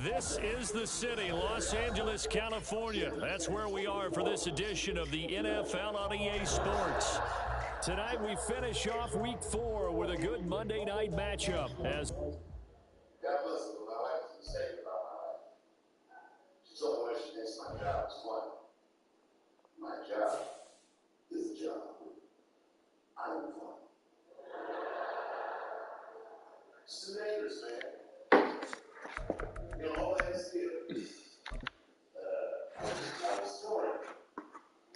This is the city, Los Angeles, California. That's where we are for this edition of the NFL on EA Sports. Tonight we finish off Week 4 with a good Monday night matchup. As God bless her. My wife is mistaken about my life. She told me when she thinks my job is fun. My job is a job. I am fun. It's the neighbors, man. You know, all that is here. I was torn.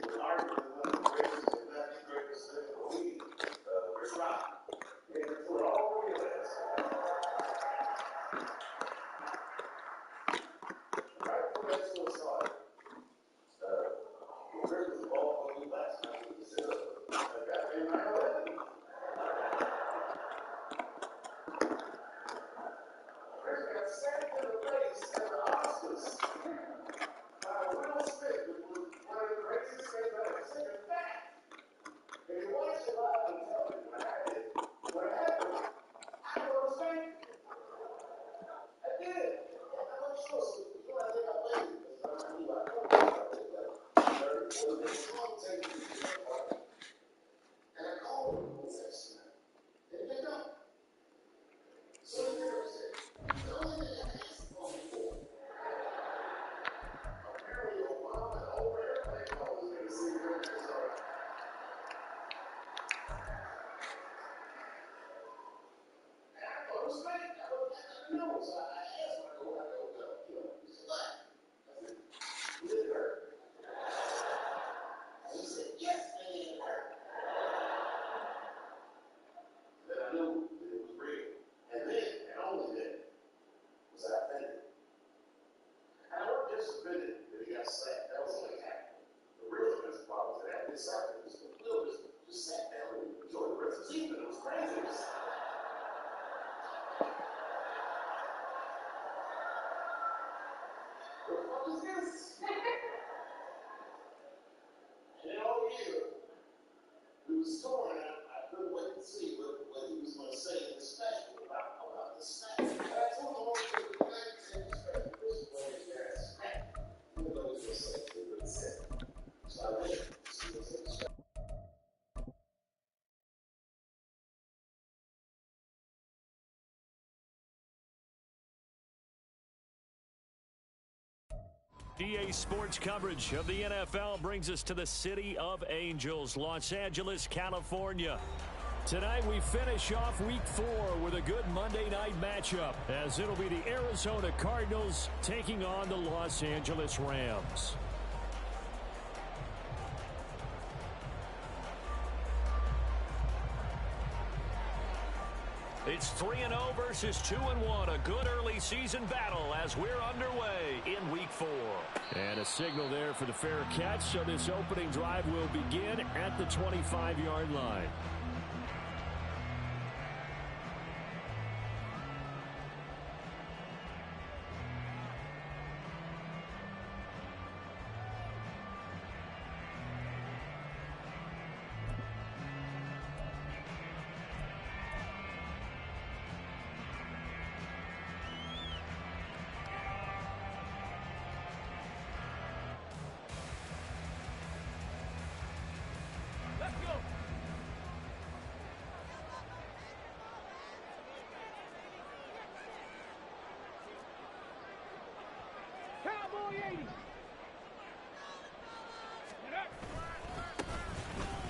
We're arguing with one of the greatest and not the greatest thing in the league, Chris Rock. And we're all over the right before that still saw it. Chris was the ball for me last night. He said, I got him right away. Chris got second in the race at the Oscars. Will Smith was one of the greatest things I've ever seen. In fact, if you watch it live and tell me what happened, I was saying, I did. I'm not sure. So, you know, I think I played it because I knew I could. So the next song takes me to the party. And I called him last night. And he picked up. So he never said, the only thing I asked for before. Apparently, Obama and over airplane calls was going to see where it is. And I thought it was fake. I didn't know. So I asked him, I go, he said, what? I said, did it hurt? And he said, yes, man, it hurt. Then I knew that it was real. And then, and only then, was I offended. And I wasn't just offended that he got slapped. That was only half. The real offensive part was that after the slap, Will just sat down and enjoyed the rest of the season. It was crazy. What the fuck is this? And then all year, we was touring, and I couldn't wait to see what he was going to say in the special about the snap. And I told him all the things in the special. This is what he's going to snap. Even though he's going to say what he said. So I went to see what's in the special. EA Sports coverage of the NFL brings us to the City of Angels, Los Angeles, California. Tonight we finish off Week 4 with a good Monday night matchup, as it'll be the Arizona Cardinals taking on the Los Angeles Rams. It's 3-0 versus 2-1, a good early season battle as we're underway in Week 4. And a signal there for the fair catch, so this opening drive will begin at the 25-yard line.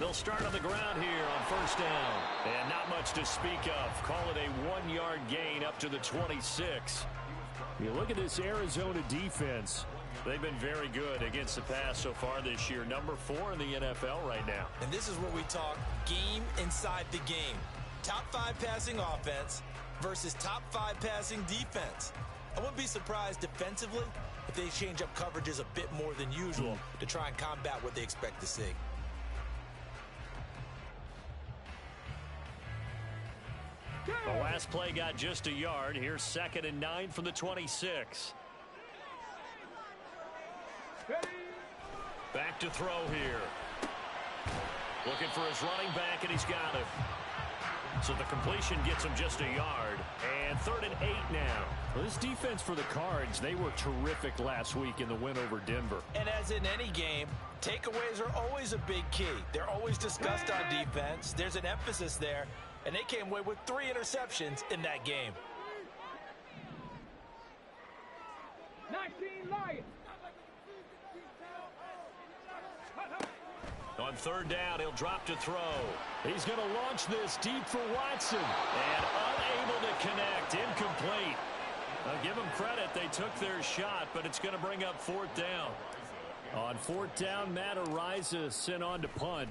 They'll start on the ground here on first down. And not much to speak of. Call it a 1-yard gain up to the 26. You look at this Arizona defense. They've been very good against the pass so far this year. Number 4 in the NFL right now. And this is where we talk game inside the game. Top 5 passing offense versus top 5 passing defense. I wouldn't be surprised defensively if if they change up coverages a bit more than usual to try and combat what they expect to see. The last play got just a yard. Here's 2nd and 9 from the 26. Back to throw here. Looking for his running back, and he's got it. So the completion gets him just a yard. And 3rd and 8 now. Well, this defense for the Cards, they were terrific last week in the win over Denver. And as in any game, takeaways are always a big key. They're always discussed on defense. There's an emphasis there. And they came away with 3 interceptions in that game. 19 Lions. On 3rd down, he'll drop to throw. He's going to launch this deep for Watson. And unable to connect. Incomplete. I'll give them credit. They took their shot, but it's going to bring up 4th down. On 4th down, Matt Araiza sent on to punt.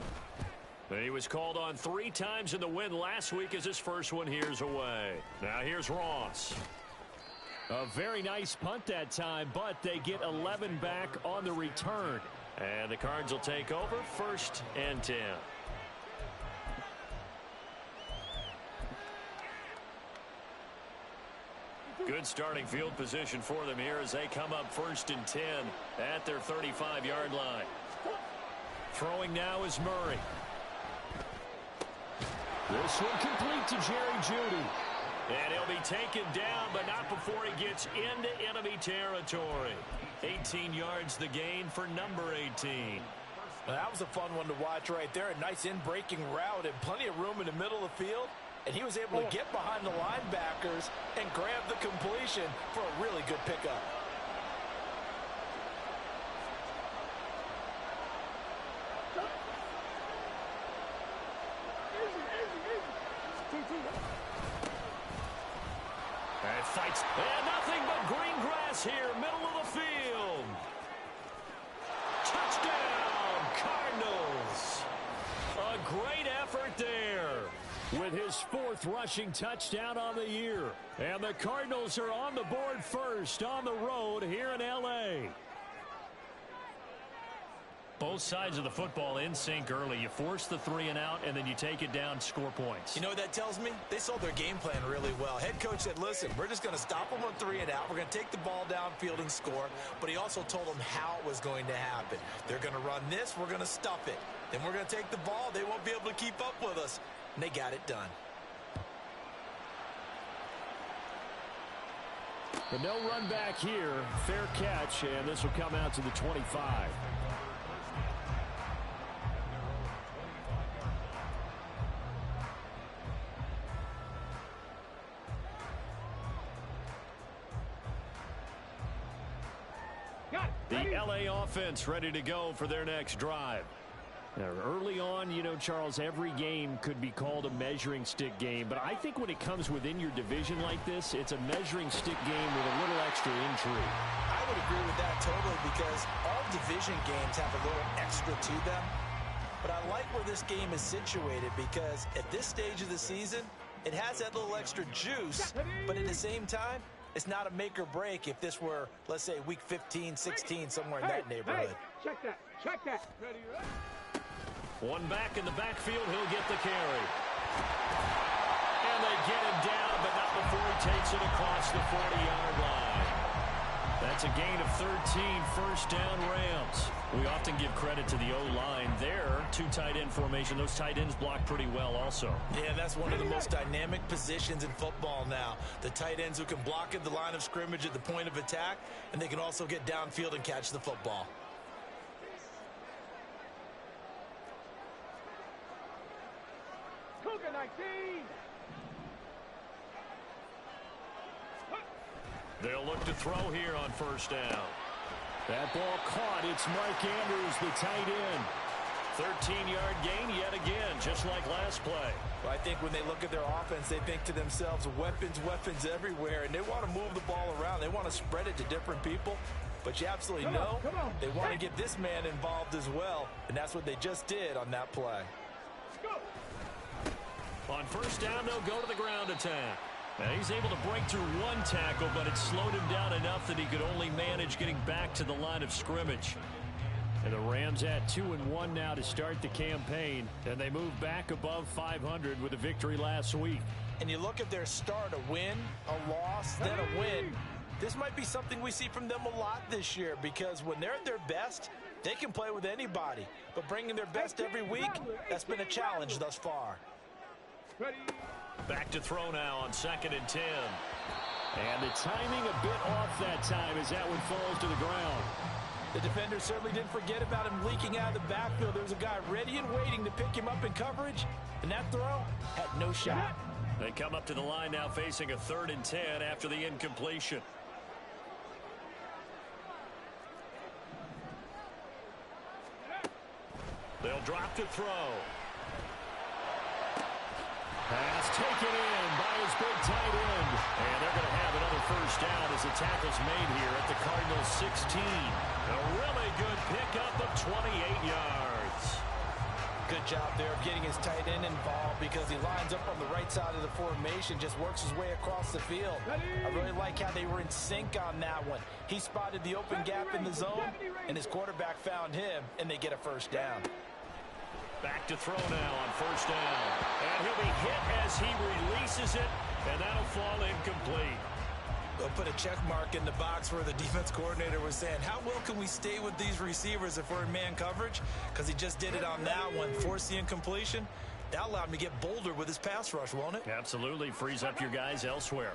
He was called on 3 times in the win last week as his first one here's away. Now here's Ross. A very nice punt that time, but they get 11 back on the return. And the Cards will take over 1st and 10. Good starting field position for them here as they come up 1st and 10 at their 35-yard line. Throwing now is Murray. This one complete to Jerry Jeudy. And he'll be taken down, but not before he gets into enemy territory. 18 yards the gain for number 18. Well, that was a fun one to watch right there. A nice in-breaking route and plenty of room in the middle of the field. And he was able to get behind the linebackers and grab the completion for a really good pickup. And fights. And nothing but green grass here, middle of the field. Touchdown, Cardinals. A great effort there with his 4th rushing touchdown on the year. And the Cardinals are on the board first on the road here in L.A. Both sides of the football in sync early. You force the 3 and out, and then you take it down, score points. You know what that tells me? They sold their game plan really well. Head coach said, listen, we're just going to stop them on 3 and out. We're going to take the ball downfield and score. But he also told them how it was going to happen. They're going to run this. We're going to stuff it. Then we're going to take the ball. They won't be able to keep up with us. And they got it done. But no run back here. Fair catch, and this will come out to the 25. The L.A. offense ready to go for their next drive. Now, early on, you know, Charles, every game could be called a measuring stick game. But I think when it comes within your division like this, it's a measuring stick game with a little extra intrigue. I would agree with that totally because all division games have a little extra to them. But I like where this game is situated because at this stage of the season, it has that little extra juice. But at the same time, it's not a make or break if this were, let's say, week 15, 16, somewhere in that neighborhood. Check that. Check that. Ready? One back in the backfield, he'll get the carry. And they get him down, but not before he takes it across the 40-yard line. That's a gain of 13, 1st down Rams. We often give credit to the O-line there. 2 tight end formation. Those tight ends block pretty well also. Yeah, that's one of the most dynamic positions in football now. The tight ends who can block at the line of scrimmage at the point of attack, and they can also get downfield and catch the football. Cougar 19. They'll look to throw here on 1st down. That ball caught. It's Mike Andrews, the tight end. 13-yard gain yet again, just like last play. Well, I think when they look at their offense, they think to themselves, weapons, weapons everywhere, and they want to move the ball around. They want to spread it to different people. But you absolutely know they want to get this man involved as well, and that's what they just did on that play. On 1st down, they'll go to the ground attack. Now he's able to break through one tackle, but it slowed him down enough that he could only manage getting back to the line of scrimmage. And the Rams at 2-1 now to start the campaign, and they move back above 500 with a victory last week. And you look at their start, a win, a loss, then a win. This might be something we see from them a lot this year, because when they're at their best, they can play with anybody. But bringing their best every week, that's been a challenge thus far. Back to throw now on 2nd and 10. And the timing a bit off that time as that one falls to the ground. The defender certainly didn't forget about him leaking out of the backfield. There was a guy ready and waiting to pick him up in coverage, and that throw had no shot. They come up to the line now facing a 3rd and 10 after the incompletion. They'll drop to throw. Pass taken in by his big tight end. And they're going to have another first down as the tackle's made here at the Cardinals 16. A really good pickup of 28 yards. Good job there of getting his tight end involved, because he lines up on the right side of the formation, just works his way across the field. I really like how they were in sync on that one. He spotted the open gap in the zone, and his quarterback found him, and they get a first down. Back to throw now on 1st down. And he'll be hit as he releases it, and that'll fall incomplete. They'll put a check mark in the box where the defense coordinator was saying, how well can we stay with these receivers if we're in man coverage? Because he just did it on that one, forced the incompletion. That allowed him to get bolder with his pass rush, won't it? Absolutely. Frees up your guys elsewhere.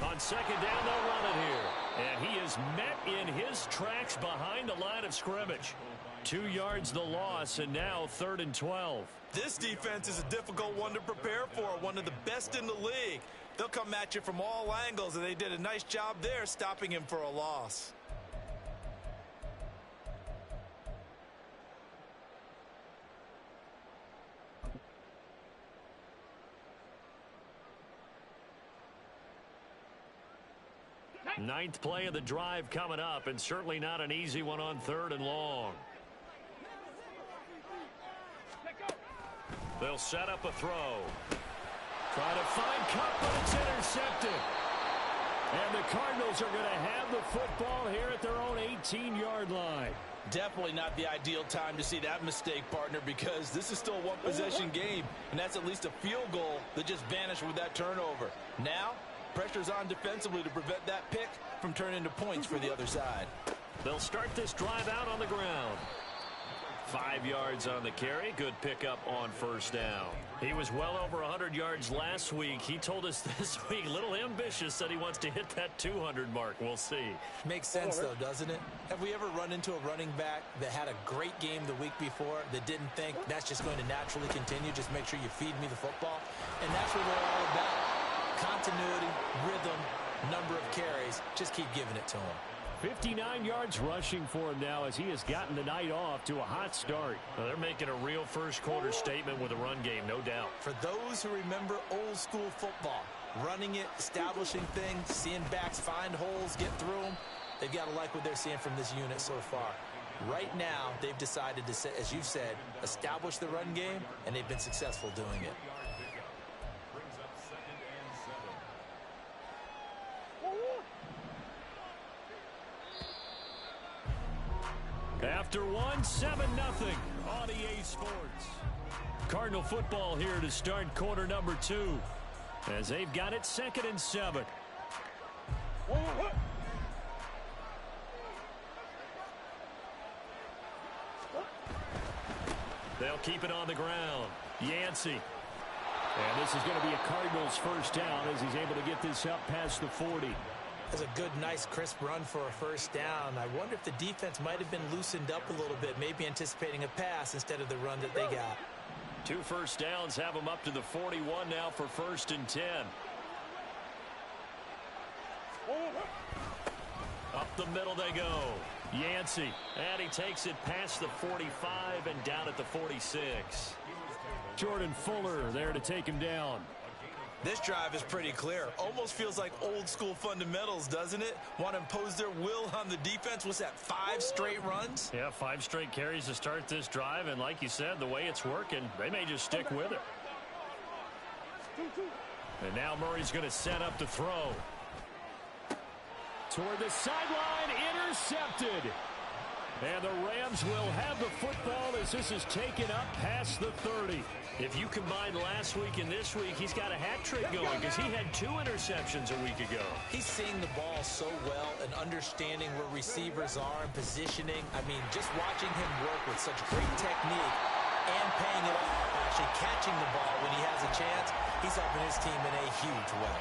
On 2nd down, they'll run it here. And he is met in his tracks behind the line of scrimmage. 2 yards the loss, and now 3rd and 12. This defense is a difficult one to prepare for, one of the best in the league. They'll come at you from all angles, and they did a nice job there stopping him for a loss. Ninth play of the drive coming up, and certainly not an easy one on 3rd and long. They'll set up a throw. Try to find Cup, but it's intercepted. And the Cardinals are going to have the football here at their own 18-yard line. Definitely not the ideal time to see that mistake, partner, because this is still a one-possession game, and that's at least a field goal that just vanished with that turnover. Now, pressure's on defensively to prevent that pick from turning into points for the other side. They'll start this drive out on the ground. 5 yards on the carry. Good pickup on 1st down. He was well over 100 yards last week. He told us this week, a little ambitious, that he wants to hit that 200 mark. We'll see. Makes sense, though, doesn't it? Have we ever run into a running back that had a great game the week before that didn't think that's just going to naturally continue? Just make sure you feed me the football. And that's what they're all about. Continuity, rhythm, number of carries. Just keep giving it to him. 59 yards rushing for him now as he has gotten the night off to a hot start. Well, they're making a real first-quarter statement with a run game, no doubt. For those who remember old-school football, running it, establishing things, seeing backs find holes, get through them, they've got to like what they're seeing from this unit so far. Right now, they've decided to, as you've said, establish the run game, and they've been successful doing it. After one, 7-0 on EA Sports. Cardinal football here to start quarter number 2 as they've got it 2nd and 7. They'll keep it on the ground. Yancey. And this is going to be a Cardinals first down as he's able to get this up past the 40. That's a good, nice, crisp run for a first down. I wonder if the defense might have been loosened up a little bit, maybe anticipating a pass instead of the run that they got. 2 first downs have them up to the 41 now for 1st and 10. Up the middle they go. Yancey, and he takes it past the 45 and down at the 46. Jordan Fuller there to take him down. This drive is pretty clear. Almost feels like old school fundamentals, doesn't it? Want to impose their will on the defense. What's that, 5 straight runs? Yeah, 5 straight carries to start this drive. And like you said, the way it's working, they may just stick with it. And now Murray's going to set up to throw. Toward the sideline, intercepted. And the Rams will have the football as this is taken up past the 30. If you combine last week and this week, he's got a hat trick going because he had 2 interceptions a week ago. He's seeing the ball so well and understanding where receivers are and positioning. I mean, just watching him work with such great technique and paying it off, actually catching the ball when he has a chance, he's helping his team in a huge way.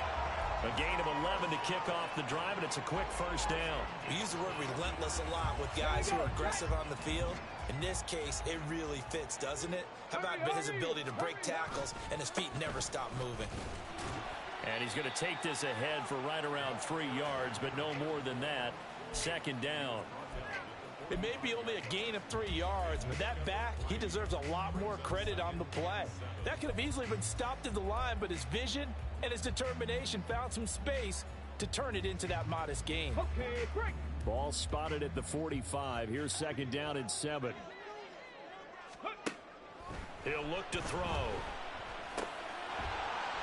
A gain of 11 to kick off the drive, and it's a quick first down. We use the word relentless a lot with guys who are aggressive on the field. In this case, it really fits, doesn't it? How about his ability to break tackles and his feet never stop moving? And he's going to take this ahead for right around 3 yards, but no more than that. Second down. It may be only a gain of 3 yards, but that back, he deserves a lot more credit on the play. That could have easily been stopped at the line, but his vision and his determination found some space to turn it into that modest gain. Okay, break. Ball spotted at the 45. Here's second down and 7. He'll look to throw.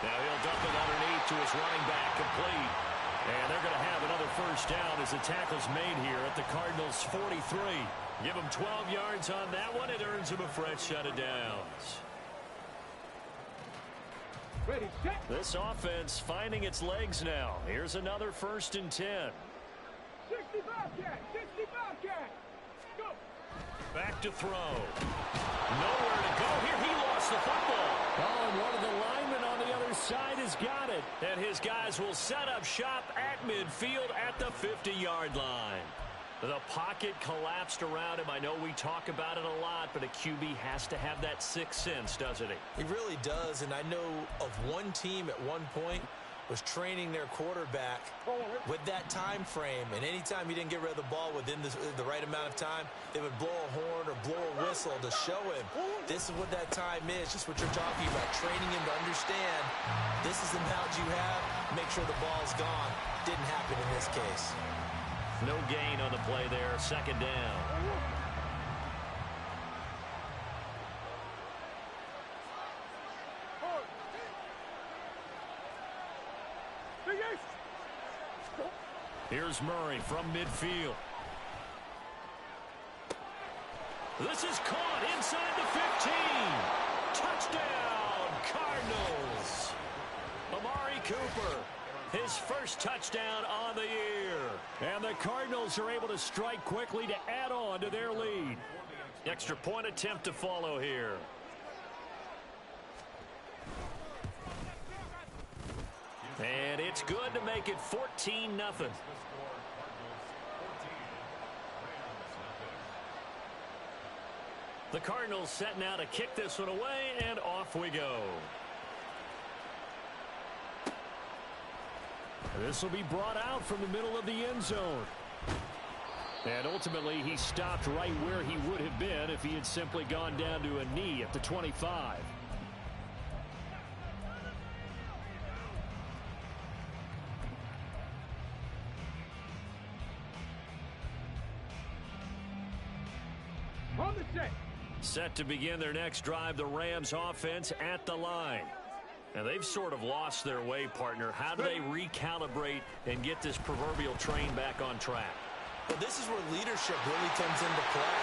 Now he'll dump it underneath to his running back, complete. And they're going to have another first down as the tackle's made here at the Cardinals' 43. Give him 12 yards on that one. It earns him a fresh set of downs. Ready, set. This offense finding its legs now. Here's another 1st and 10. 60 Bobcat, 60 Bobcat. Go. Back to throw. Nowhere to go here. He lost the football. Oh, and one of the linemen on the other side has got it. And his guys will set up shop at midfield at the 50-yard line. The pocket collapsed around him. I know we talk about it a lot, but a QB has to have that sixth sense, doesn't he? He really does, and I know of one team at one point was training their quarterback with that time frame, and anytime he didn't get rid of the ball within the right amount of time, they would blow a horn or blow a whistle to show him this is what that time is, just what you're talking about, training him to understand this is the amount you have, make sure the ball's gone. Didn't happen in this case. No gain on the play there. Second down. Here's Murray from midfield. This is caught inside the 15. Touchdown, Cardinals. Amari Cooper. His first touchdown on the year. And the Cardinals are able to strike quickly to add on to their lead. Extra point attempt to follow here. And it's good to make it 14-0. The Cardinals set now to kick this one away, and off we go. This will be brought out from the middle of the end zone. And ultimately, he stopped right where he would have been if he had simply gone down to a knee at the 25. On the set. Set to begin their next drive, the Rams offense at the line. Now, they've sort of lost their way, partner. How do they recalibrate and get this proverbial train back on track? Well, this is where leadership really comes into play.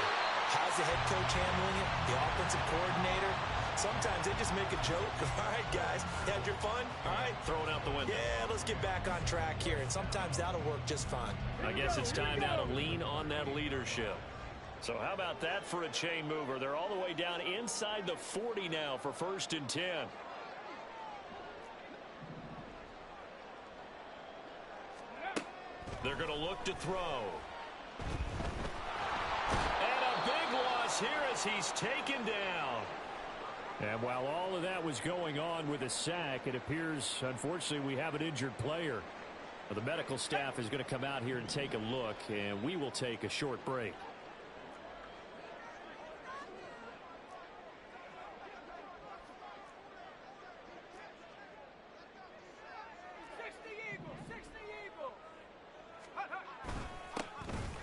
How's the head coach handling it? The offensive coordinator? Sometimes they just make a joke. All right, guys, you had your fun? All right. Throw it out the window. Yeah, let's get back on track here. And sometimes that'll work just fine. I guess it's time now to lean on that leadership. So how about that for a chain mover? They're all the way down inside the 40 now for 1st and 10. They're going to look to throw. And a big loss here as he's taken down. And while all of that was going on with a sack, it appears, unfortunately, we have an injured player. The medical staff is going to come out here and take a look, and we will take a short break.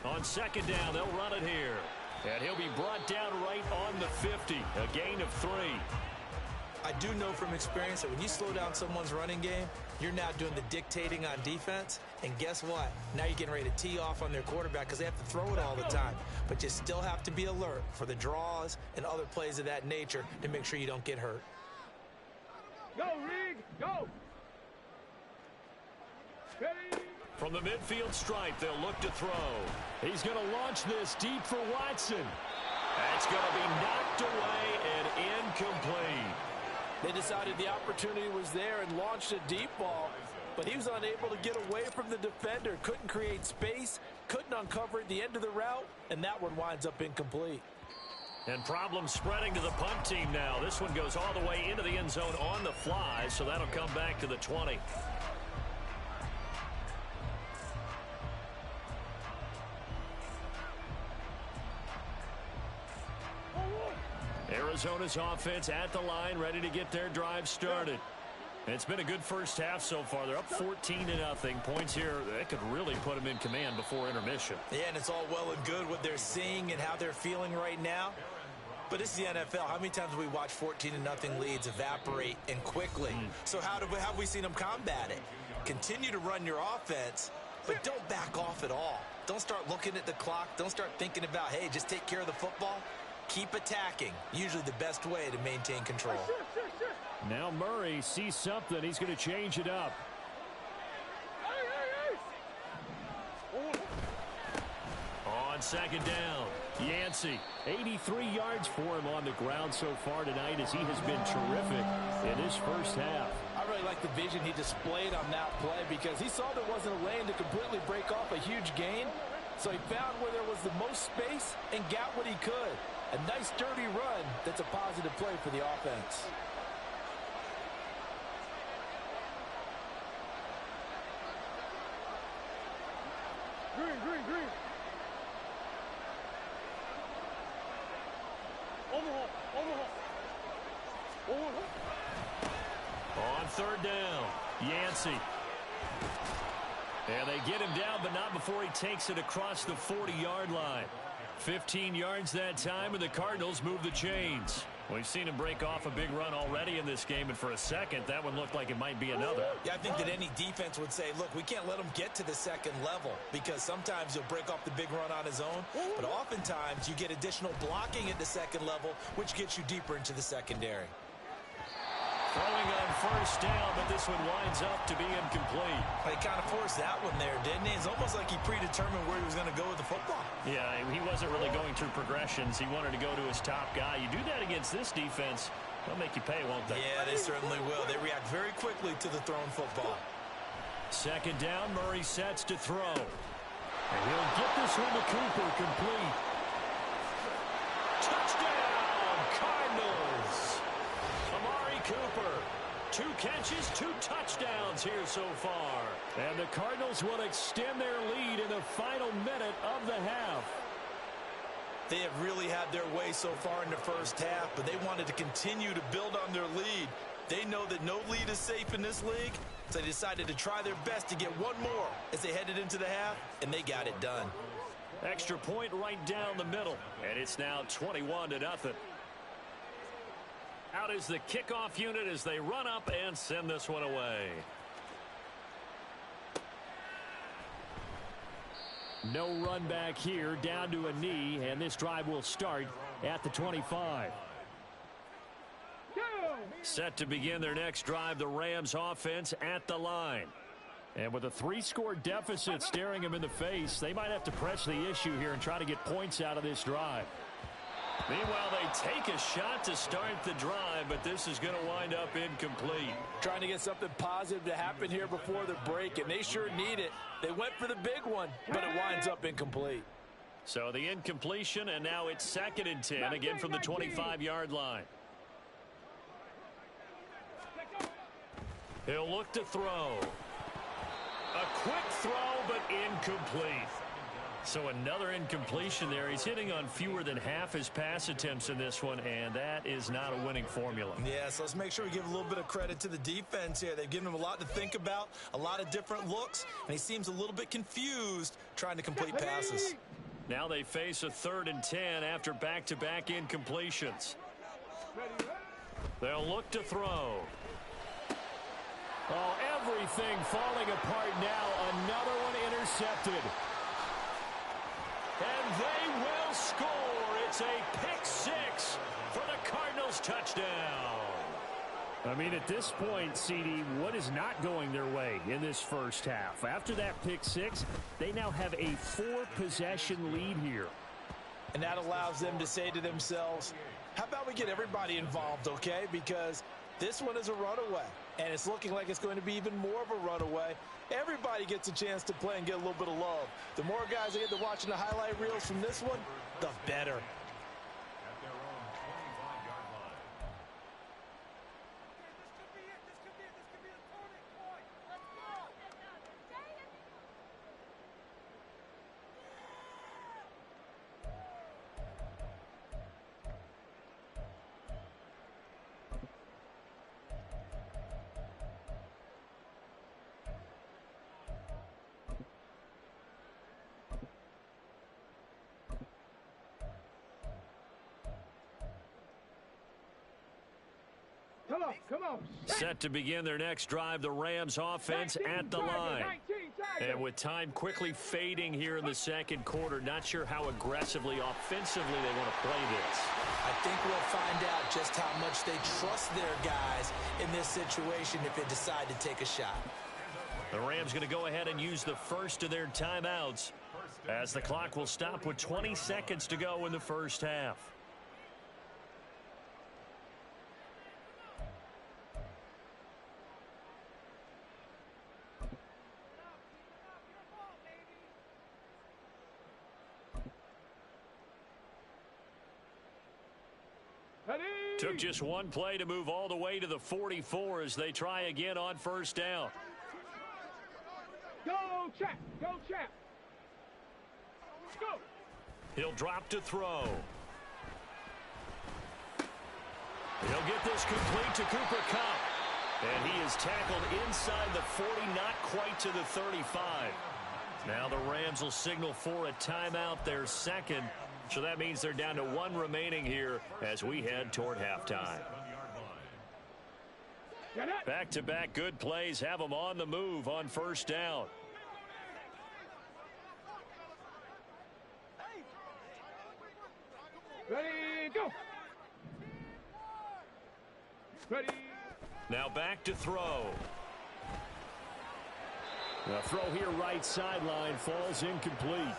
On second down, they'll run it here. And he'll be brought down right on the 50. A gain of 3. I do know from experience that when you slow down someone's running game, you're now doing the dictating on defense. And guess what? Now you're getting ready to tee off on their quarterback because they have to throw it all the time. But you still have to be alert for the draws and other plays of that nature to make sure you don't get hurt. Go, Rig, go! Ready? From the midfield stripe, they'll look to throw. He's going to launch this deep for Watson. That's going to be knocked away and incomplete. They decided the opportunity was there and launched a deep ball, but he was unable to get away from the defender, couldn't create space, couldn't uncover at the end of the route, and that one winds up incomplete. And problems spreading to the punt team now. This one goes all the way into the end zone on the fly, so that'll come back to the 20. Arizona's offense at the line, ready to get their drive started. And it's been a good first half so far. They're up 14-0. Points here, that could really put them in command before intermission. Yeah, and it's all well and good what they're seeing and how they're feeling right now. But it's the NFL. How many times have we watched 14-0 leads evaporate and quickly? So how have we seen them combat it? Continue to run your offense, but don't back off at all. Don't start looking at the clock. Don't start thinking about, hey, just take care of the football. Keep attacking. Usually the best way to maintain control. Now Murray sees something. He's going to change it up. On second down, Yancey. 83 yards for him on the ground so far tonight as he has been terrific in his first half. I really like the vision he displayed on that play because he saw there wasn't a lane to completely break off a huge gain. So he found where there was the most space and got what he could. A nice, dirty run that's a positive play for the offense. Green. Overhaul. On third down, Yancey. And they get him down, but not before he takes it across the 40-yard line. 15 yards that time, and the Cardinals move the chains. We've seen him break off a big run already in this game, and for a second, that one looked like it might be another. Yeah, I think that any defense would say, look, we can't let him get to the second level because sometimes he'll break off the big run on his own, but oftentimes you get additional blocking at the second level, which gets you deeper into the secondary. Throwing on first down, but this one winds up to be incomplete. He kind of forced that one there, didn't he? It's almost like he predetermined where he was going to go with the football. Yeah, he wasn't really going through progressions. He wanted to go to his top guy. You do that against this defense, they'll make you pay, won't they? Yeah, they certainly will. They react very quickly to the thrown football. Second down, Murray sets to throw. And he'll get this one to Cooper, complete. Touchdown, Cardinals! Amari Cooper, 2 catches, 2 touchdowns here so far. And the Cardinals will extend their lead in the final minute of the half. They have really had their way so far in the first half, but they wanted to continue to build on their lead. They know that no lead is safe in this league, so they decided to try their best to get one more as they headed into the half, and they got it done. Extra point right down the middle, and it's now 21-0. Out is the kickoff unit as they run up and send this one away. No run back here, down to a knee, and this drive will start at the 25. Set to begin their next drive, the Rams offense at the line. And with a 3-score deficit staring them in the face, they might have to press the issue here and try to get points out of this drive. Meanwhile, they take a shot to start the drive, but this is going to wind up incomplete. Trying to get something positive to happen here before the break, and they sure need it. They went for the big one, but it winds up incomplete. So the incompletion, and now it's 2nd and 10, again from the 25-yard line. He'll look to throw. A quick throw, but incomplete. So another incompletion there. He's hitting on fewer than half his pass attempts in this one, and that is not a winning formula. Yeah, so let's make sure we give a little bit of credit to the defense here. They've given him a lot to think about, a lot of different looks, and he seems a little bit confused trying to complete passes. Now they face a 3rd and 10 after back-to-back incompletions. They'll look to throw. Oh, everything falling apart now. Another one intercepted. And they will score. It's a pick six for the Cardinals touchdown. I mean, at this point, CD, what is not going their way in this first half? After that pick six, they now have a 4-possession lead here. And that allows them to say to themselves, how about we get everybody involved, okay? Because this one is a runaway, and it's looking like it's going to be even more of a runaway. Everybody gets a chance to play and get a little bit of love. The more guys that get to watching the highlight reels from this one, the better. Come on. Set to begin their next drive, the Rams offense at the line. And with time quickly fading here in the second quarter, not sure how aggressively, offensively they want to play this. I think we'll find out just how much they trust their guys in this situation if they decide to take a shot. The Rams going to go ahead and use the first of their timeouts as the clock will stop with 20 seconds to go in the first half. Took just one play to move all the way to the 44 as they try again on first down. Go, Chap. Go, Chap. Go. He'll drop to throw. He'll get this complete to Cooper Kupp. And he is tackled inside the 40, not quite to the 35. Now the Rams will signal for a timeout, their second. So that means they're down to one remaining here as we head toward halftime. Back-to-back good plays have them on the move on first down. Ready, go. Ready. Now back to throw. The throw here right sideline falls incomplete.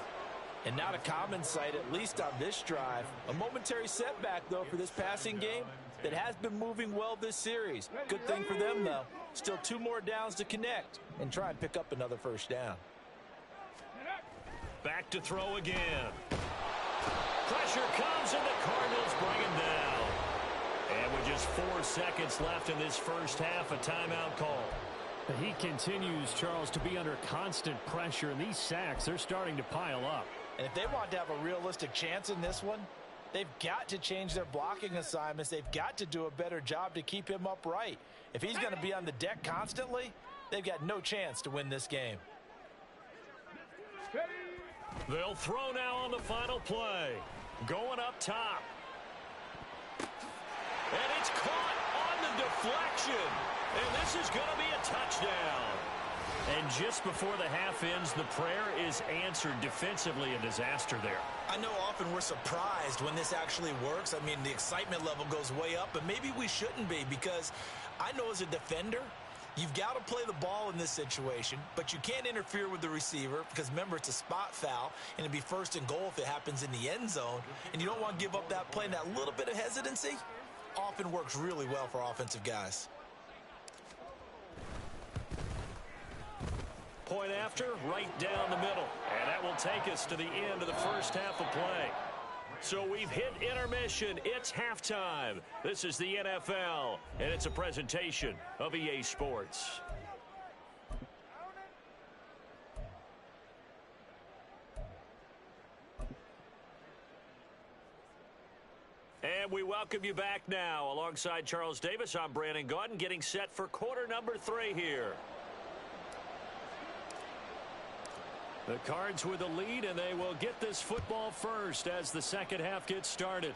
And not a common sight, at least on this drive. A momentary setback, though, for this passing game that has been moving well this series. Good thing for them, though. Still 2 more downs to connect and try and pick up another first down. Back to throw again. Pressure comes, and the Cardinals bring him down. And with just 4 seconds left in this first half, a timeout call. He continues, Charles, to be under constant pressure, and these sacks, they're starting to pile up. And if they want to have a realistic chance in this one, they've got to change their blocking assignments. They've got to do a better job to keep him upright. If he's going to be on the deck constantly, they've got no chance to win this game. They'll throw now on the final play. Going up top. And it's caught on the deflection. And this is going to be a touchdown. And just before the half ends, the prayer is answered. Defensively, a disaster there. I know often we're surprised when this actually works. I mean, the excitement level goes way up, but maybe we shouldn't be, because I know as a defender, you've got to play the ball in this situation, but you can't interfere with the receiver because, remember, it's a spot foul, and it'd be first and goal if it happens in the end zone, and you don't want to give up that play. And that little bit of hesitancy often works really well for offensive guys. Point after, right down the middle. And that will take us to the end of the first half of play. So we've hit intermission. It's halftime. This is the NFL, and it's a presentation of EA Sports. And we welcome you back now. Alongside Charles Davis, I'm Brandon Gaudin, getting set for quarter number 3 here. The Cards with the lead, and they will get this football first as the second half gets started.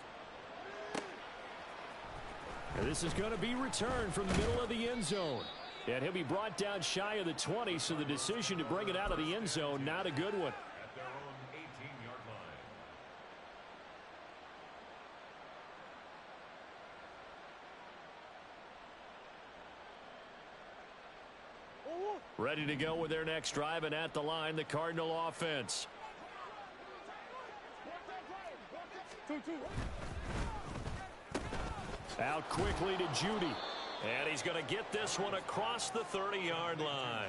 And this is going to be returned from the middle of the end zone. And he'll be brought down shy of the 20, so the decision to bring it out of the end zone, not a good one. At their own 18-yard line. Ready to go with their next drive, and at the line, the Cardinal offense. Out quickly to Judy. And he's going to get this one across the 30-yard line.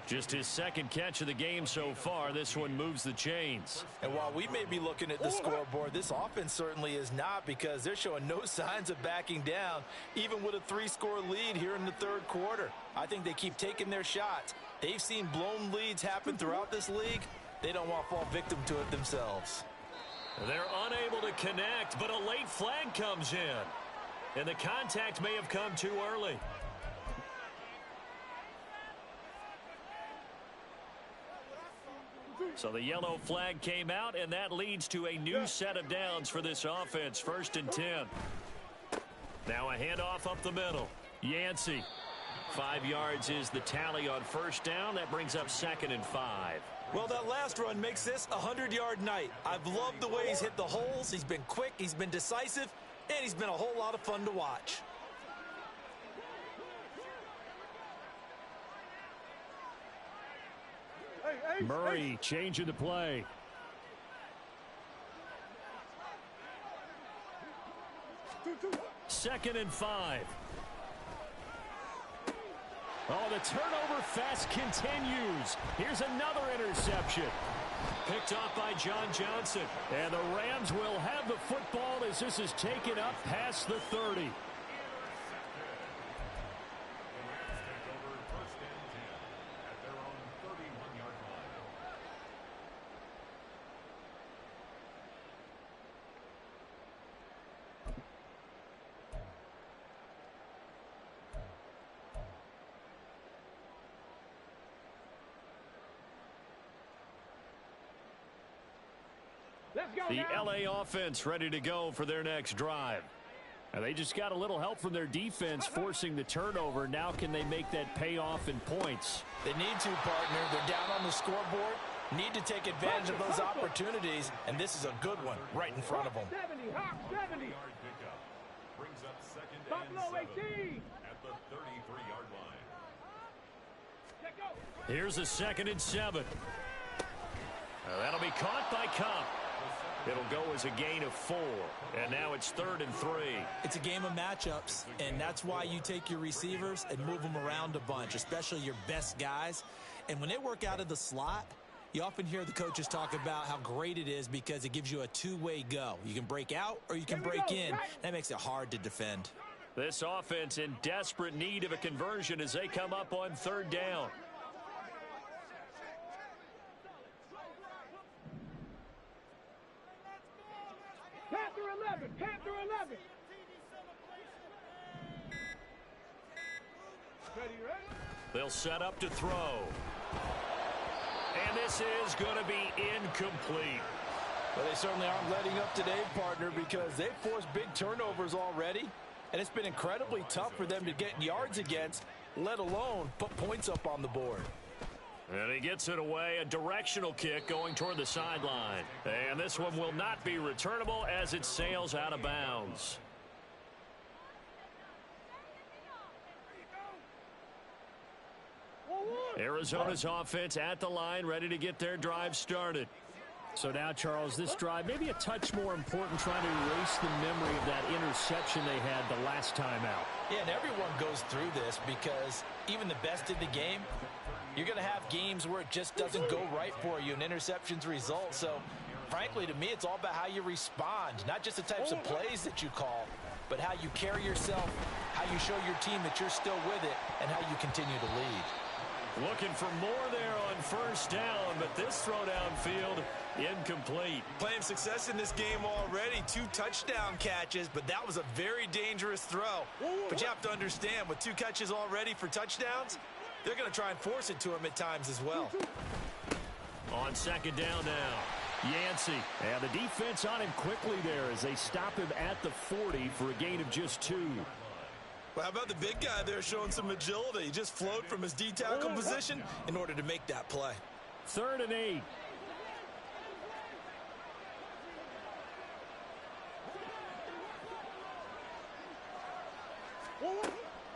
Just his second catch of the game so far. This one moves the chains. And while we may be looking at the scoreboard, this offense certainly is not, because they're showing no signs of backing down, even with a 3-score lead here in the third quarter. I think they keep taking their shots. They've seen blown leads happen throughout this league. They don't want to fall victim to it themselves. They're unable to connect, but a late flag comes in. And the contact may have come too early. So the yellow flag came out, and that leads to a new set of downs for this offense. 1st and 10. Now a handoff up the middle. Yancey. 5 yards is the tally on 1st down. That brings up 2nd and 5. Well, that last run makes this a 100-yard night. I've loved the way he's hit the holes. He's been quick. He's been decisive. And he's been a whole lot of fun to watch. Murray changing the play. Second and 5. Oh, the turnover fest continues. Here's another interception. Picked off by John Johnson. And the Rams will have the football as this is taken up past the 30. The LA offense ready to go for their next drive. And they just got a little help from their defense forcing the turnover. Now can they make that pay off in points? They need to, partner. They're down on the scoreboard. Need to take advantage of those opportunities. And this is a good one right in front of them. 70, Hawk 70. Brings up 2nd and 7 at the 33-yard line. Here's a 2nd and 7. That'll be caught by Cup. It'll go as a gain of 4. And now it's 3rd and 3. It's a game of matchups, and that's why you take your receivers and move them around a bunch, especially your best guys. And when they work out of the slot, you often hear the coaches talk about how great it is because it gives you a two-way go. You can break out or you can break in. That makes it hard to defend. This offense in desperate need of a conversion as they come up on 3rd down. Panther 11. They'll set up to throw. And this is going to be incomplete. Well, they certainly aren't letting up today, partner, because they've forced big turnovers already. And it's been incredibly tough for them to get yards against, let alone put points up on the board. And he gets it away, a directional kick going toward the sideline. And this one will not be returnable as it sails out of bounds. Arizona's offense at the line, ready to get their drive started. So now, Charles, this drive maybe a touch more important, trying to erase the memory of that interception they had the last time out. Yeah, and everyone goes through this because even the best in the game, you're going to have games where it just doesn't go right for you and interceptions result. So, frankly, to me, it's all about how you respond, not just the types of plays that you call, but how you carry yourself, how you show your team that you're still with it, and how you continue to lead. Looking for more there on 1st down, but this throw downfield incomplete. Playing success in this game already, 2 touchdown catches, but that was a very dangerous throw. But you have to understand, with 2 catches already for touchdowns, they're going to try and force it to him at times as well. On 2nd down now, Yancey. And the defense on him quickly there as they stop him at the 40 for a gain of just 2. Well, how about the big guy there showing some agility? He just flowed from his D-tackle position in order to make that play. 3rd and 8.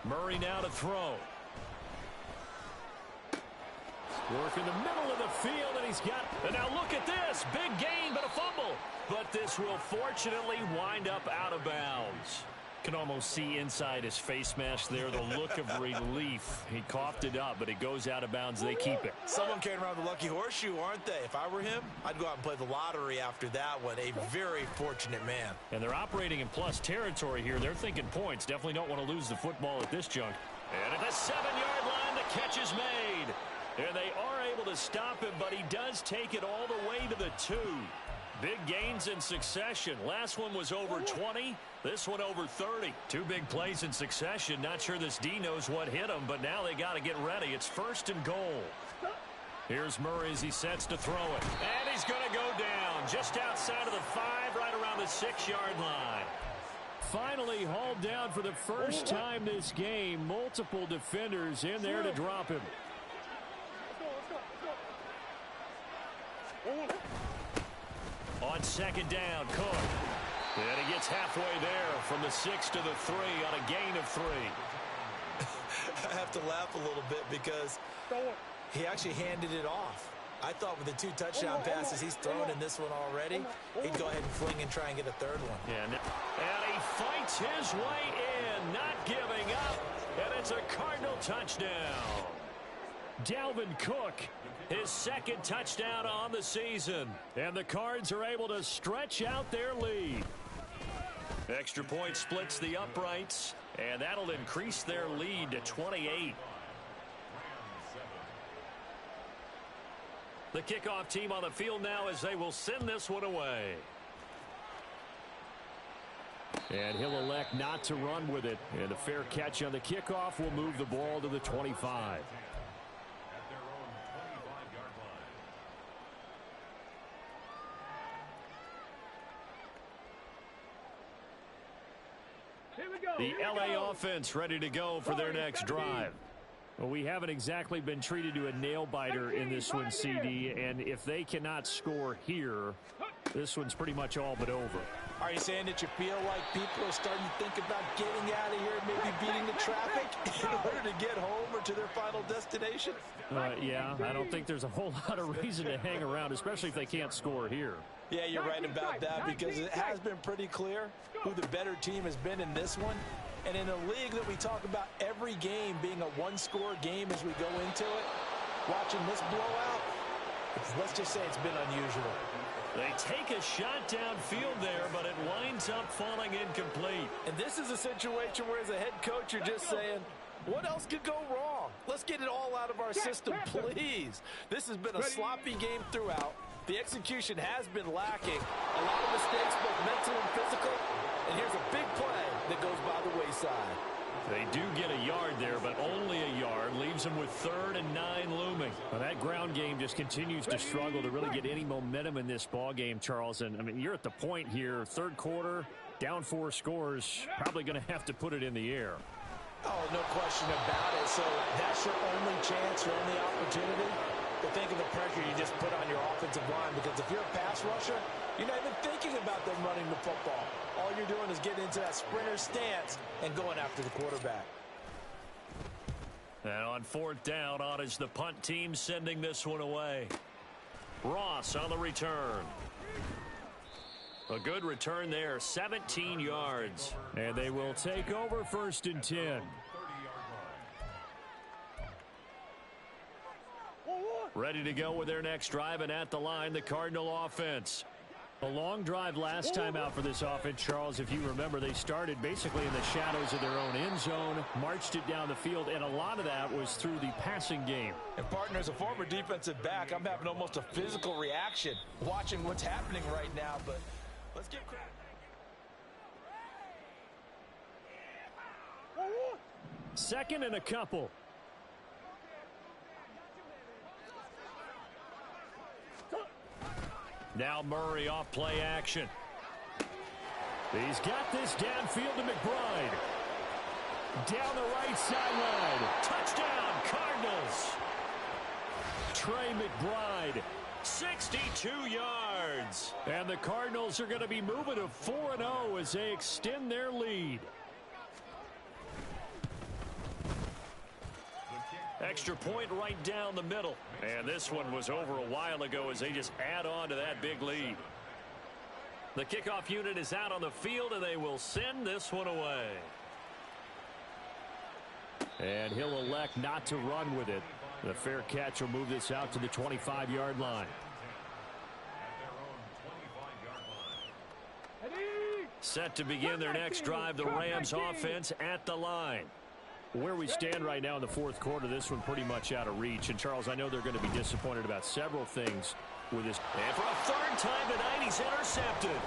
Murray now to throw. Work in the middle of the field, and he's got... And now look at this. Big gain, but a fumble. But this will fortunately wind up out of bounds. Can almost see inside his face mask there, the look of relief. He coughed it up, but it goes out of bounds. They keep it. Someone carrying around the lucky horseshoe, aren't they? If I were him, I'd go out and play the lottery after that one. A very fortunate man. And they're operating in plus territory here. They're thinking points. Definitely don't want to lose the football at this junk. And at the 7-yard line, the catch is made. And they are able to stop him, but he does take it all the way to the 2. Big gains in succession. Last one was over 20. This one over 30. 2 big plays in succession. Not sure this D knows what hit him, but now they got to get ready. It's 1st and goal. Here's Murray as he sets to throw it. And he's going to go down just outside of the 5, right around the 6-yard line. Finally hauled down for the first time this game. Multiple defenders in there to drop him. On 2nd down, Cook. And he gets halfway there from the 6 to the 3 on a gain of 3. I have to laugh a little bit because he actually handed it off. I thought with the 2 touchdown passes he's thrown in this one already, he'd go ahead and fling and try and get a 3rd one. Yeah, and he fights his way in, not giving up. And it's a Cardinal touchdown. Dalvin Cook, his 2nd touchdown on the season. And the Cards are able to stretch out their lead. Extra point splits the uprights, and that'll increase their lead to 28. The kickoff team on the field now as they will send this one away. And he'll elect not to run with it. And a fair catch on the kickoff will move the ball to the 25. The LA offense ready to go for their next drive. Well, we haven't exactly been treated to a nail-biter in this one, CD, and if they cannot score here, this one's pretty much all but over. Are you saying that you feel like people are starting to think about getting out of here and maybe beating the traffic in order to get home or to their final destination? Yeah, I don't think there's a whole lot of reason to hang around, especially if they can't score here. Yeah, you're right about that because it has been pretty clear who the better team has been in this one. And in a league that we talk about every game being a one-score game as we go into it, watching this blowout, let's just say it's been unusual. They take a shot downfield there, but it winds up falling incomplete. And this is a situation where as a head coach you're just saying, what else could go wrong? Let's get it all out of our system, please. This has been a sloppy game throughout. The execution has been lacking. A lot of mistakes, both mental and physical. And here's a big play that goes by the wayside. They do get a yard there, but only a yard. Leaves them with 3rd and 9 looming. Well, that ground game just continues to struggle to really get any momentum in this ball game, Charles. And, I mean, you're at the point here, 3rd quarter, down 4 scores, probably going to have to put it in the air. Oh, no question about it. So that's your only chance, your only opportunity. But think of the pressure you just put on your offensive line, because if you're a pass rusher, you're not even thinking about them running the football. All you're doing is getting into that sprinter stance and going after the quarterback. And on 4th down, on is the punt team sending this one away. Ross on the return. A good return there, 17 yards. And they will take over 1st and 10. Ready to go with their next drive, and at the line, the Cardinal offense. A long drive last time out for this offense, Charles. If you remember, they started basically in the shadows of their own end zone, marched it down the field, and a lot of that was through the passing game. And partner, as a former defensive back, I'm having almost a physical reaction watching what's happening right now, but let's give credit. 2nd and a couple. Now Murray off play action. He's got this downfield to McBride. down the right sideline. Touchdown, Cardinals. Trey McBride, 62 yards. And the Cardinals are going to be moving to 4-0 as they extend their lead. Extra point right down the middle. And this one was over a while ago as they just add on to that big lead. The kickoff unit is out on the field, and they will send this one away. And he'll elect not to run with it. The fair catch will move this out to the 25-yard line. Set to begin their next drive, the Rams offense at the line. Where we stand right now in the fourth quarter, this one pretty much out of reach. And, Charles, I know they're going to be disappointed about several things with this. And for a third time tonight, he's intercepted.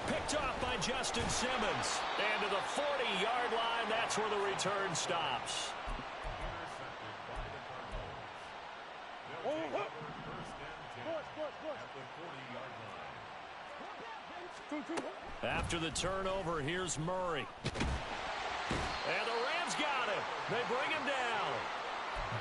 Picked off by Justin Simmons. And to the 40-yard line, that's where the return stops. After the turnover, here's Murray. And the Rams got him. They bring him down.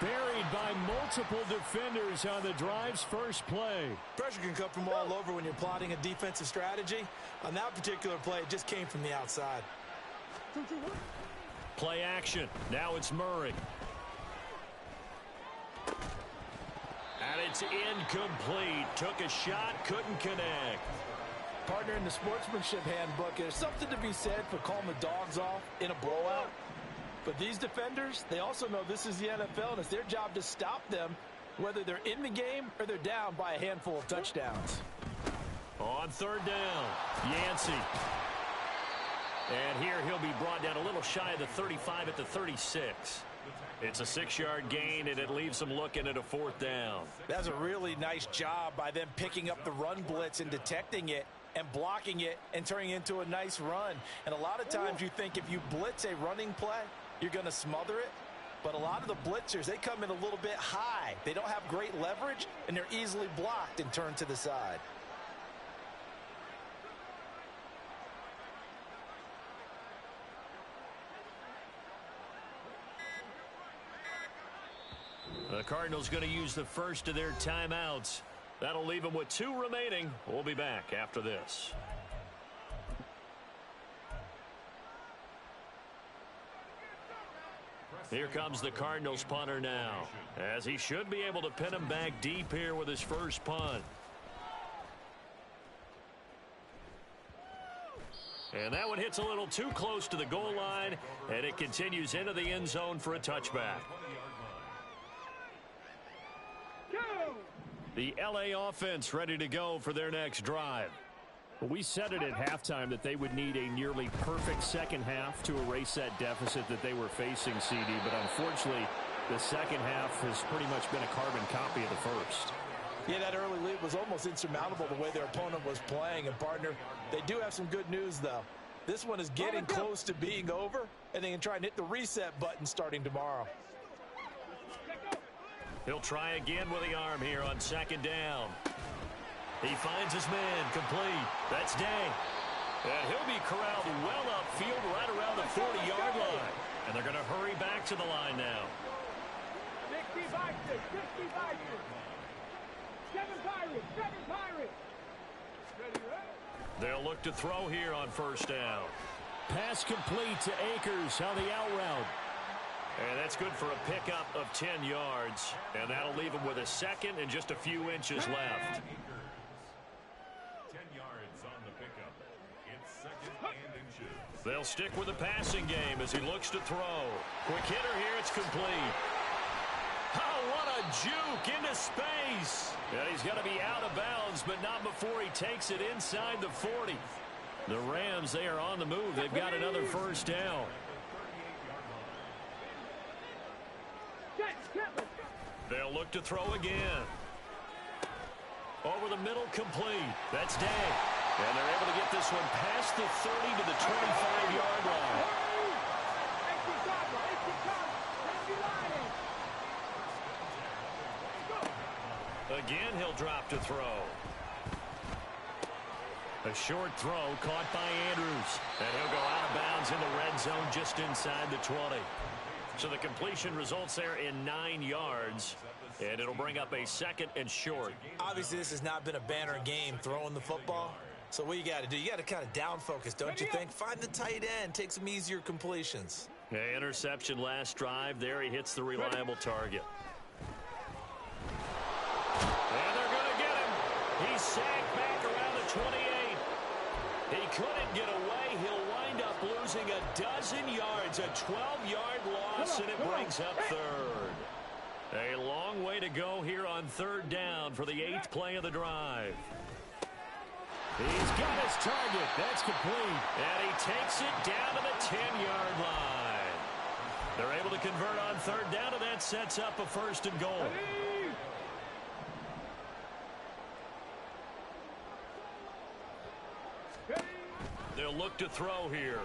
Buried by multiple defenders on the drive's first play. Pressure can come from all over when you're plotting a defensive strategy. On that particular play, it just came from the outside. Play action. Now it's Murray. And it's incomplete. Took a shot, couldn't connect. Partner, in the sportsmanship handbook, there's something to be said for calling the dogs off in a blowout. But these defenders, they also know this is the NFL, and it's their job to stop them, whether they're in the game or they're down by a handful of touchdowns. On third down, Yancey. And here he'll be brought down a little shy of the 35 at the 36. It's a 6-yard gain, and it leaves them looking at a fourth down. That's a really nice job by them picking up the run blitz and detecting it and blocking it and turning it into a nice run. And a lot of times you think if you blitz a running play, you're going to smother it. But a lot of the blitzers, they come in a little bit high. They don't have great leverage, and they're easily blocked and turned to the side. The Cardinals going to use the first of their timeouts. That'll leave them with 2 remaining. We'll be back after this. Here comes the Cardinals punter now, as he should be able to pin him back deep here with his first punt. And that one hits a little too close to the goal line, and it continues into the end zone for a touchback. The LA offense ready to go for their next drive. Well, we said it at halftime that they would need a nearly perfect second half to erase that deficit that they were facing, CD. But unfortunately, the second half has pretty much been a carbon copy of the first. Yeah, that early lead was almost insurmountable the way their opponent was playing. And, partner, they do have some good news, though. This one is getting close to being over, and they can try and hit the reset button starting tomorrow. He'll try again with the arm here on second down. He finds his man complete. That's Day. And he'll be corralled well upfield right around the 40-yard line. And they're going to hurry back to the line now. 60 Vikings, 60 Vikings. 7 Pirates, 7 Pirates. They'll look to throw here on first down. Pass complete to Akers on the out route. And that's good for a pickup of 10 yards. And that'll leave him with a second and just a few inches left. 10 yards on the pickup. It's second and inches. They'll stick with the passing game as he looks to throw. Quick hitter here, it's complete. Oh, what a juke into space. And he's going to be out of bounds, but not before he takes it inside the 40. The Rams, they are on the move. They've got another first down. They'll look to throw again. Over the middle, complete. That's Day. And they're able to get this one past the 30 to the 25-yard line. Again, he'll drop to throw. A short throw caught by Andrews. And he'll go out of bounds in the red zone just inside the 20. So the completion results there in 9 yards. And it'll bring up a 2nd and short. Obviously, this has not been a banner game throwing the football. So what you got to do, you got to kind of down focus, don't you think? Find the tight end, take some easier completions. Okay, interception last drive. There he hits the reliable target. And they're going to get him. He's sacked back around the 28. He couldn't get away. He'll wind up losing a dozen yards, a 12-yard loss, and it brings up 3rd. A long way to go here on 3rd down for the 8th play of the drive. He's got his target. That's complete. And he takes it down to the 10-yard line. They're able to convert on 3rd down, and that sets up a 1st and goal. They'll look to throw here.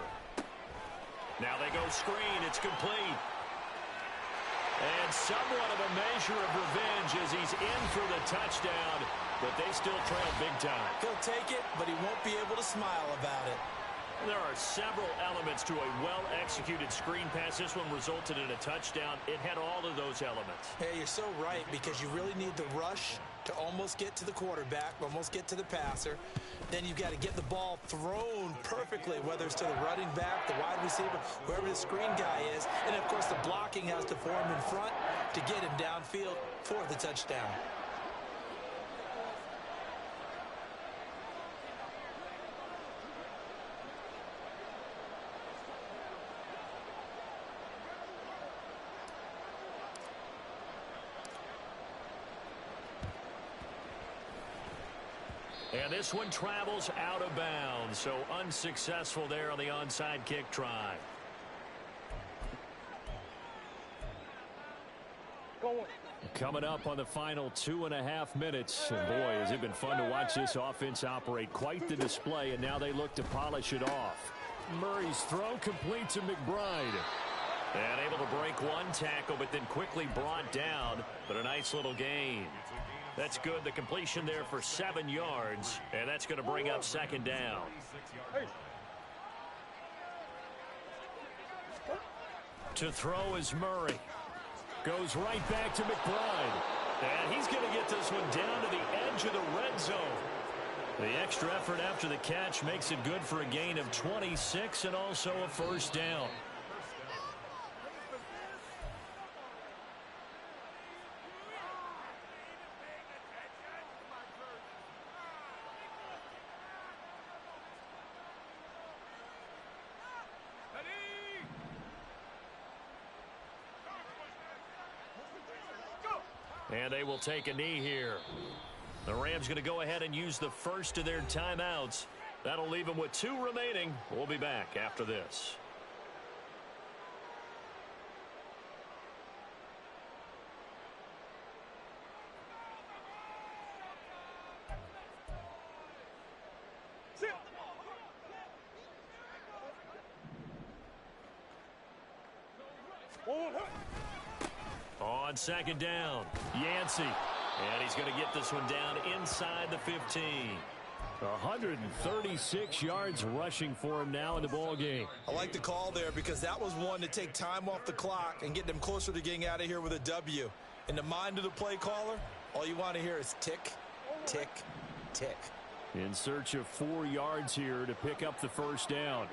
Now they go screen. It's complete. And somewhat of a measure of revenge as he's in for the touchdown, but they still trail big time. He'll take it, but he won't be able to smile about it. There are several elements to a well-executed screen pass. This one resulted in a touchdown. It had all of those elements. Hey, you're so right, because you really need the rush to almost get to the quarterback, almost get to the passer. Then you've got to get the ball thrown perfectly, whether it's to the running back, the wide receiver, whoever the screen guy is. And, of course, the blocking has to form in front to get him downfield for the touchdown. And this one travels out of bounds, so unsuccessful there on the onside kick try. Coming up on the final 2.5 minutes. And boy, has it been fun to watch this offense operate. Quite the display, and now they look to polish it off. Murray's throw complete to McBride. And able to break one tackle, but then quickly brought down. But a nice little gain. That's good. The completion there for 7 yards. And that's going to bring up 2nd down. To throw is Murray. Goes right back to McBride. And he's going to get this one down to the edge of the red zone. The extra effort after the catch makes it good for a gain of 26 and also a 1st down. And they will take a knee here. The Rams going to go ahead and use the first of their timeouts. That'll leave them with 2 remaining. We'll be back after this. On 2nd down, Yancey. And he's going to get this one down inside the 15. 136 yards rushing for him now in the ball game. I like the call there because that was one to take time off the clock and get them closer to getting out of here with a W. In the mind of the play caller, all you want to hear is tick, tick, tick. In search of 4 yards here to pick up the 1st down.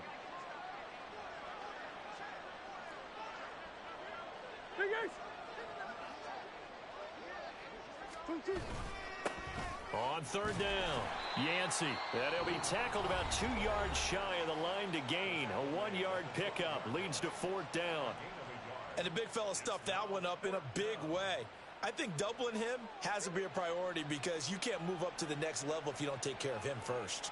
On 3rd down, Yancey. And he'll be tackled about 2 yards shy of the line to gain. A 1-yard pickup leads to 4th down. And the big fella stuffed that one up in a big way. I think doubling him has to be a priority because you can't move up to the next level if you don't take care of him first.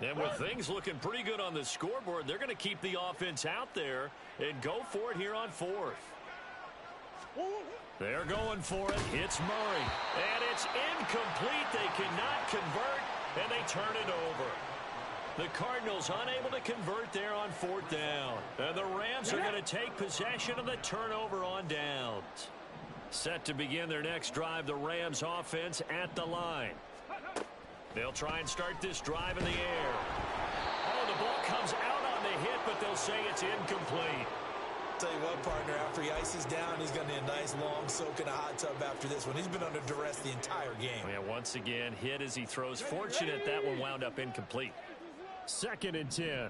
And with things looking pretty good on the scoreboard, they're going to keep the offense out there and go for it here on 4th. They're going for it. It's Murray. And it's incomplete. They cannot convert, and they turn it over. The Cardinals unable to convert there on 4th down. And the Rams are going to take possession of the turnover on downs. Set to begin their next drive, the Rams offense at the line. They'll try and start this drive in the air. Oh, the ball comes out on the hit, but they'll say it's incomplete. Tell you what, partner, after he ices down, he's going to need a nice long soak in a hot tub after this one. He's been under duress the entire game. Yeah, once again, hit as he throws. Fortunate that one wound up incomplete. 2nd and 10.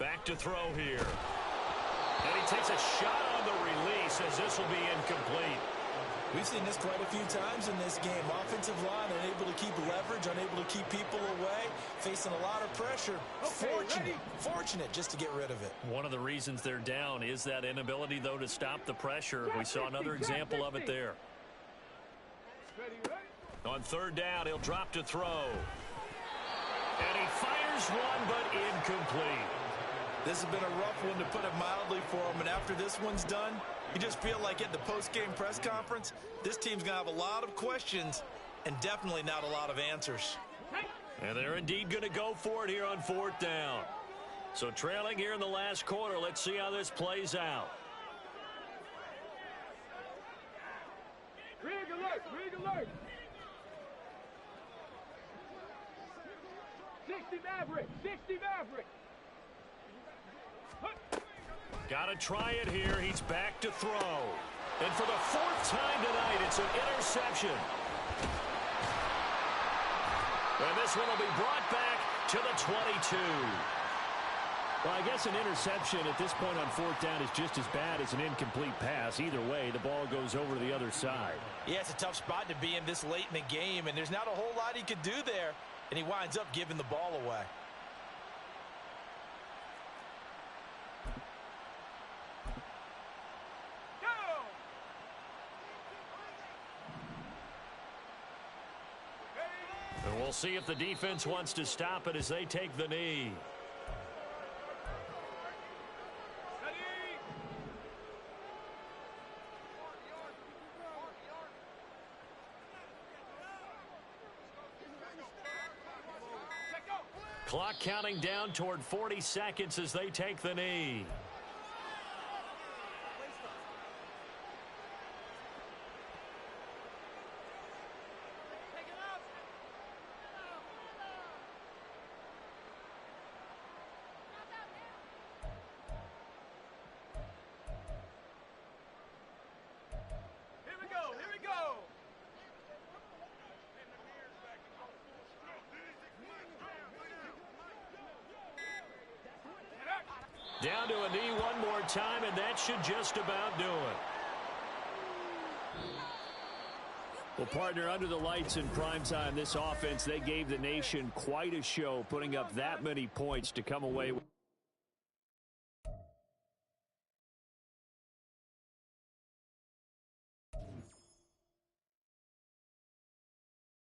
Back to throw here. And he takes a shot on the release as this will be incomplete. We've seen this quite a few times in this game. Offensive line unable to keep leverage, unable to keep people away, facing a lot of pressure. Fortunate just to get rid of it. One of the reasons they're down is that inability, though, to stop the pressure. We saw another example of it there. On 3rd down, he'll drop to throw. And he fires one, but incomplete. This has been a rough one, to put it mildly, for him. And after this one's done, you just feel like at the post-game press conference, this team's going to have a lot of questions and definitely not a lot of answers. And they're indeed going to go for it here on 4th down. So trailing here in the last quarter, let's see how this plays out. Rig alert! 60 Maverick! Got to try it here. He's back to throw. And for the 4th time tonight, it's an interception. And this one will be brought back to the 22. Well, I guess an interception at this point on 4th down is just as bad as an incomplete pass. Either way, the ball goes over to the other side. Yeah, it's a tough spot to be in this late in the game, and there's not a whole lot he could do there, and he winds up giving the ball away. And we'll see if the defense wants to stop it as they take the knee. Clock counting down toward 40 seconds as they take the knee. Down to a knee one more time, and that should just about do it. Well, partner, under the lights in prime time, this offense, they gave the nation quite a show, putting up that many points to come away with.